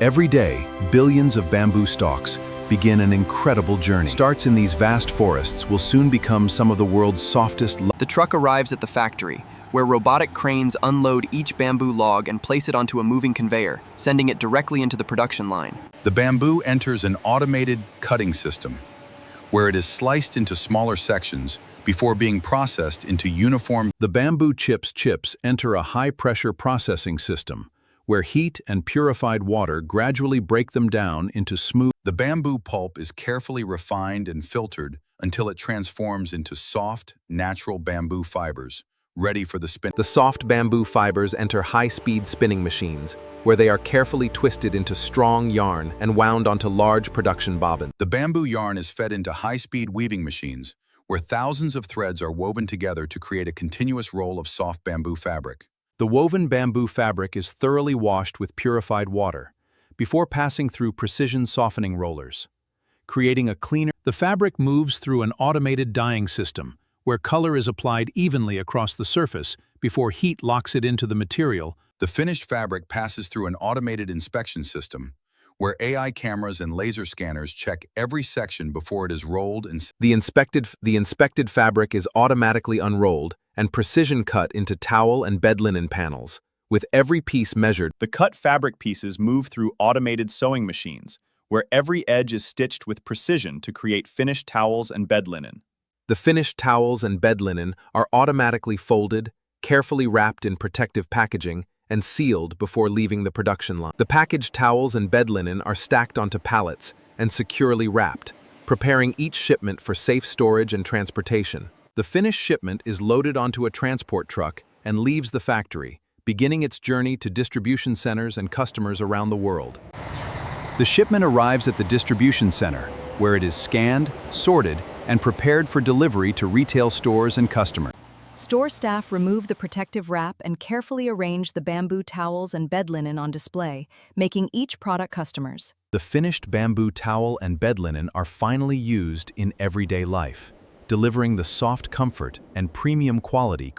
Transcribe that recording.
Every day, billions of bamboo stalks begin an incredible journey. Starts in these vast forests will soon become some of the world's softest. The truck arrives at the factory, where robotic cranes unload each bamboo log and place it onto a moving conveyor, sending it directly into the production line. The bamboo enters an automated cutting system, where it is sliced into smaller sections before being processed into uniform. The bamboo chips enter a high-pressure processing system, where heat and purified water gradually break them down into smooth. The bamboo pulp is carefully refined and filtered until it transforms into soft, natural bamboo fibers, ready for the spin. The soft bamboo fibers enter high-speed spinning machines, where they are carefully twisted into strong yarn and wound onto large production bobbins. The bamboo yarn is fed into high-speed weaving machines, where thousands of threads are woven together to create a continuous roll of soft bamboo fabric. The woven bamboo fabric is thoroughly washed with purified water before passing through precision softening rollers, creating a cleaner. The fabric moves through an automated dyeing system, where color is applied evenly across the surface before heat locks it into the material. The finished fabric passes through an automated inspection system, where AI cameras and laser scanners check every section before it is rolled and The inspected fabric is automatically unrolled and precision cut into towel and bed linen panels, with every piece measured. The cut fabric pieces move through automated sewing machines, where every edge is stitched with precision to create finished towels and bed linen. The finished towels and bed linen are automatically folded, carefully wrapped in protective packaging, and sealed before leaving the production line. The packaged towels and bed linen are stacked onto pallets and securely wrapped, preparing each shipment for safe storage and transportation. The finished shipment is loaded onto a transport truck and leaves the factory, beginning its journey to distribution centers and customers around the world. The shipment arrives at the distribution center, where it is scanned, sorted, and prepared for delivery to retail stores and customers. Store staff remove the protective wrap and carefully arrange the bamboo towels and bed linen on display, making each product customers. The finished bamboo towel and bed linen are finally used in everyday life, delivering the soft comfort and premium quality